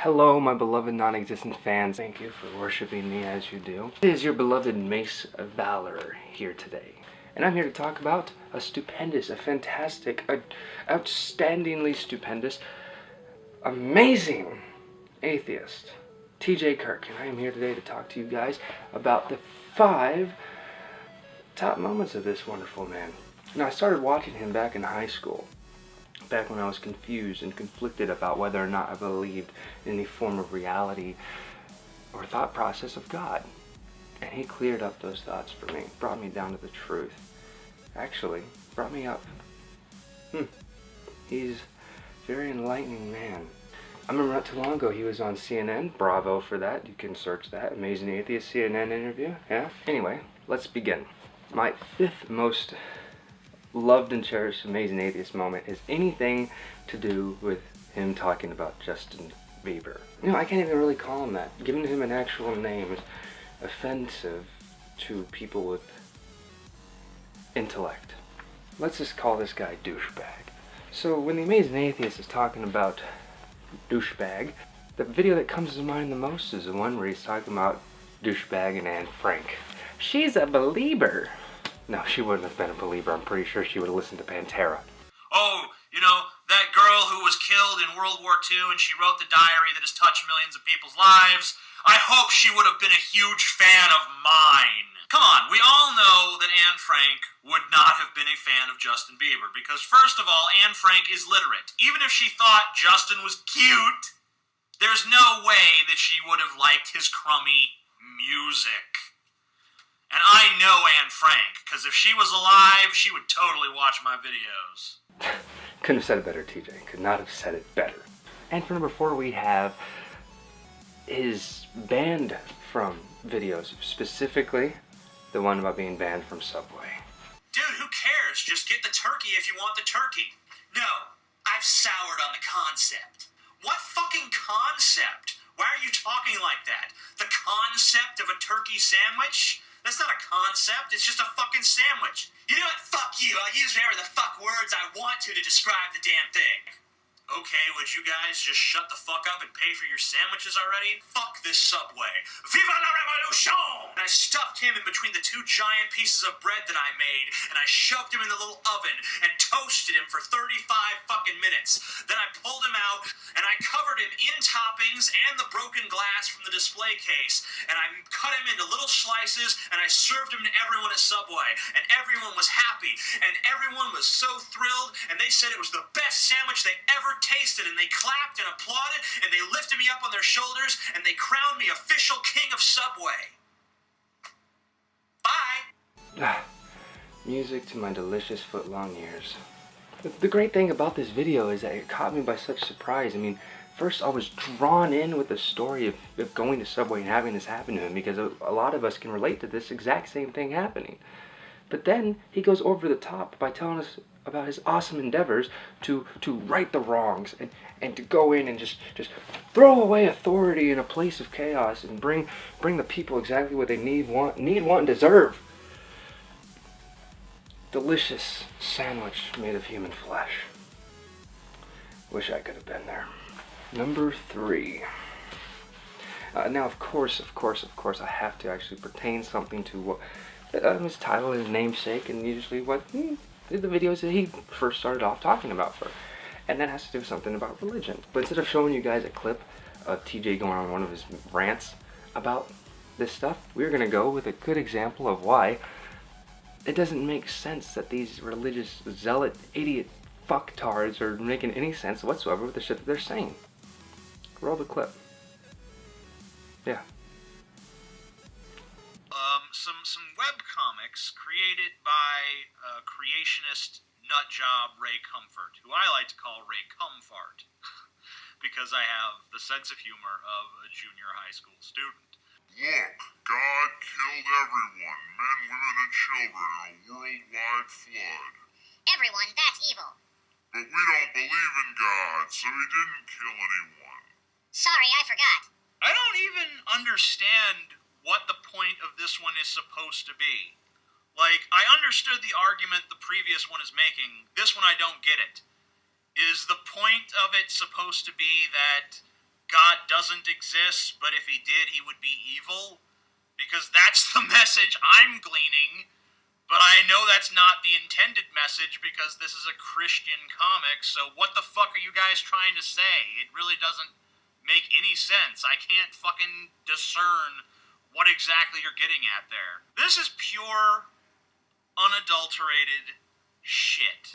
Hello, my beloved non-existent fans. Thank you for worshiping me as you do. It is your beloved Mace of Valor here today. And I'm here to talk about a stupendous, a fantastic, a outstandingly stupendous, amazing atheist, TJ Kirk. And I am here today to talk to you guys about the 5 top moments of this wonderful man. Now, I started watching him back in high school. Back when I was confused and conflicted about whether or not I believed in any form of reality or thought process of God. And he cleared up those thoughts for me, brought me down to the truth. Actually, brought me up. He's a very enlightening man. I remember not too long ago he was on CNN. Bravo for that. You can search that. Amazing Atheist CNN interview. Yeah? Anyway, let's begin. My 5th most loved and cherished Amazing Atheist moment is anything to do with him talking about Justin Bieber. You know, I can't even really call him that. Giving him an actual name is offensive to people with intellect. Let's just call this guy Douchebag. So when the Amazing Atheist is talking about Dushebag, the video that comes to mind the most is the one where he's talking about Douchebag and Anne Frank. She's a believer. No, she wouldn't have been a believer. I'm pretty sure she would have listened to Pantera. Oh, you know, that girl who was killed in World War II and she wrote the diary that has touched millions of people's lives. I hope she would have been a huge fan of mine. Come on, we all know that Anne Frank would not have been a fan of Justin Bieber because, first of all, Anne Frank is literate. Even if she thought Justin was cute, there's no way that she would have liked his crummy music. And I know Anne Frank, because if she was alive, she would totally watch my videos. Couldn't have said it better, TJ. Could not have said it better. And for number 4, we have his banned from videos, specifically the one about being banned from Subway. Dude, who cares? Just get the turkey if you want the turkey. No, I've soured on the concept. What fucking concept? Why are you talking like that? The concept of a turkey sandwich? That's not a concept, it's just a fucking sandwich. You know what? Fuck you. I'll use whatever the fuck words I want to describe the damn thing. Okay, would you guys just shut the fuck up and pay for your sandwiches already? Fuck this Subway. Viva la revolution! And I stuffed him in between the 2 giant pieces of bread that I made, and I shoved him in the little oven and toasted him for 35 fucking minutes. Then I pulled him out, and I covered him in toppings and the broken glass from the display case, and I cut him into little slices, and I served him to everyone at Subway, and everyone was happy, and everyone was so thrilled, and they said it was the best sandwich they ever tasted, and they clapped and applauded, and they lifted me up on their shoulders, and they crowned me official king of Subway. Bye! Music to my delicious foot-long ears. The great thing about this video is that it caught me by such surprise. I mean, first I was drawn in with the story of going to Subway and having this happen to him, because a lot of us can relate to this exact same thing happening. But then he goes over the top by telling us about his awesome endeavors to right the wrongs and to go in and just throw away authority in a place of chaos and bring the people exactly what they need, want, and deserve. Delicious sandwich made of human flesh. Wish I could have been there. Number 3. Now, of course, I have to actually pertain something to what his title, his namesake, and usually what the videos that he first started off talking about for. And that has to do with something about religion. But instead of showing you guys a clip of TJ going on one of his rants about this stuff, we're going to go with a good example of why it doesn't make sense that these religious zealot idiot fucktards are making any sense whatsoever with the shit that they're saying. Roll the clip. Yeah. Some web comics created by creationist nutjob Ray Comfort, who I like to call Ray Comfort, because I have the sense of humor of a junior high school student. Look, God killed everyone, men, women, and children in a worldwide flood. Everyone, that's evil. But we don't believe in God, so he didn't kill anyone. Sorry, I forgot. I don't even understand what the point of this one is supposed to be. Like, I understood the argument the previous one is making. This one I don't get it. Is the point of it supposed to be that God doesn't doesn't exist, but if he did, he would be evil? Because that's the message I'm gleaning, but I know that's not the intended message because this is a Christian comic, so what the fuck are you guys trying to say? It really doesn't make any sense. I can't fucking discern what exactly you're getting at there. This is pure, unadulterated shit.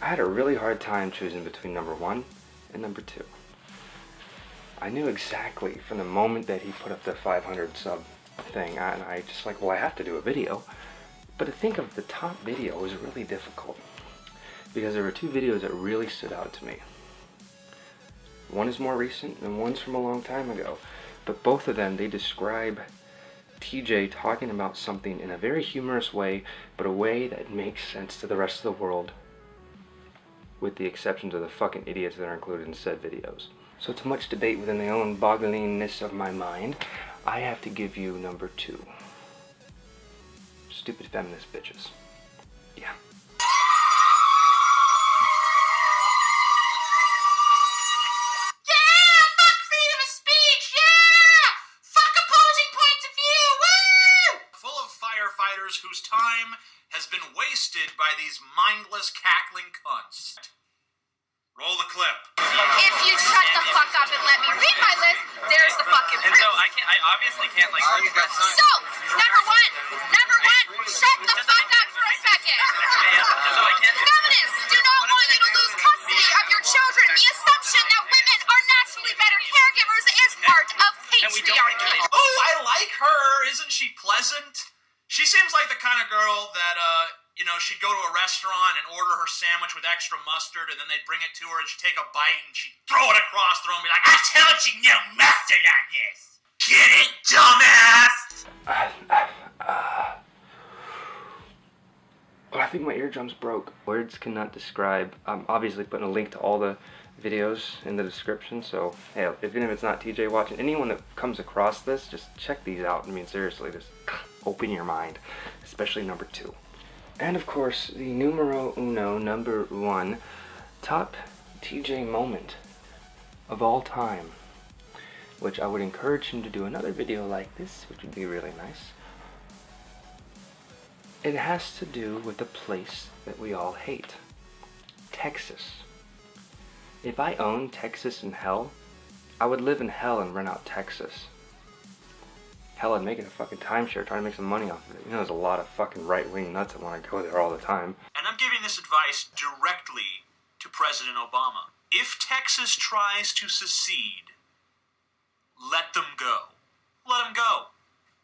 I had a really hard time choosing between number 1 and number 2. I knew exactly from the moment that he put up the 500 sub thing, and I just like, well, I have to do a video. But to think of the top video was really difficult because there were 2 videos that really stood out to me. One is more recent and one's from a long time ago, but both of them, they describe TJ talking about something in a very humorous way, but a way that makes sense to the rest of the world, with the exceptions of the fucking idiots that are included in said videos. So to much debate within the own bogglingness of my mind, I have to give you number 2. Stupid feminist bitches. Yeah. Whose time has been wasted by these mindless cackling cunts. Roll the clip. If you shut the fuck up and let me read my list, there's the fucking proof. And so I obviously can't like. So, number one, shut the fuck up for a second. Feminists do not want you to lose custody of your children. The assumption that women are naturally better caregivers is part of patriarchy. Oh, I like her. Isn't she pleasant? She seems like the kind of girl that, she'd go to a restaurant and order her sandwich with extra mustard, and then they'd bring it to her, and she'd take a bite, and she'd throw it across the room and be like, I told you no mustard on this! Get it, dumbass! Well, I think my eardrums broke. Words cannot describe. I'm obviously putting a link to all the videos in the description, so hey, even if it's not TJ watching, anyone that comes across this, just check these out. I mean, seriously, just open your mind, especially number 2. And of course, the numero uno, number 1, top TJ moment of all time, which I would encourage him to do another video like this, which would be really nice. It has to do with a place that we all hate. Texas. If I owned Texas in hell, I would live in hell and rent out Texas. Hell, I'd make it a fucking timeshare, trying to make some money off of it. You know, there's a lot of fucking right-wing nuts that want to go there all the time. And I'm giving this advice directly to President Obama. If Texas tries to secede, let them go. Let them go.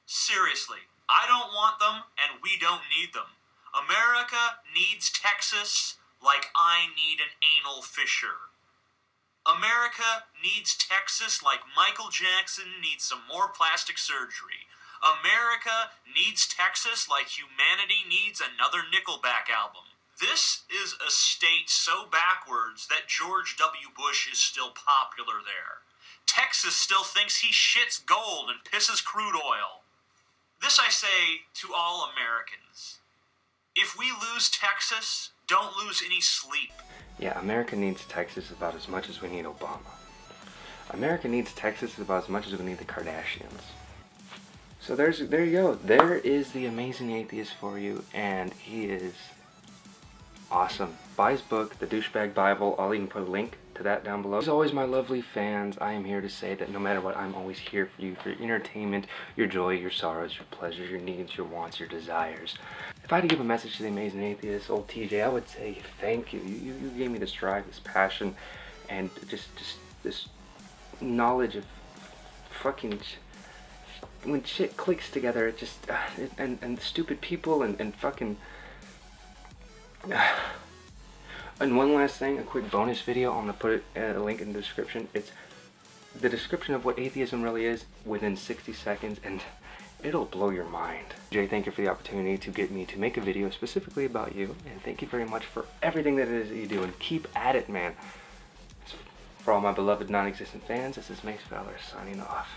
Seriously. I don't want them, and we don't need them. America needs Texas like I need an anal fissure. America needs Texas like Michael Jackson needs some more plastic surgery. America needs Texas like humanity needs another Nickelback album. This is a state so backwards that George W. Bush is still popular there. Texas still thinks he shits gold and pisses crude oil. This I say to all Americans. If we lose Texas, don't lose any sleep. Yeah, America needs Texas about as much as we need Obama. America needs Texas about as much as we need the Kardashians. So there you go. There is the Amazing Atheist for you, and he is awesome. Buy his book, The Douchebag Bible. I'll even put a link to that down below. As always, my lovely fans, I am here to say that no matter what, I'm always here for you, for your entertainment, your joy, your sorrows, your pleasures, your needs, your wants, your desires. If I had to give a message to the Amazing Atheist, old TJ, I would say thank you. You gave me this drive, this passion, and just this knowledge of fucking when shit clicks together, it just and stupid people and fucking. And one last thing, a quick bonus video. I'm gonna put a link in the description. It's the description of what atheism really is within 60 seconds, and it'll blow your mind. Jay, thank you for the opportunity to get me to make a video specifically about you, and thank you very much for everything that it is that you do, and keep at it, man. For all my beloved non-existent fans, this is Mace Fowler signing off.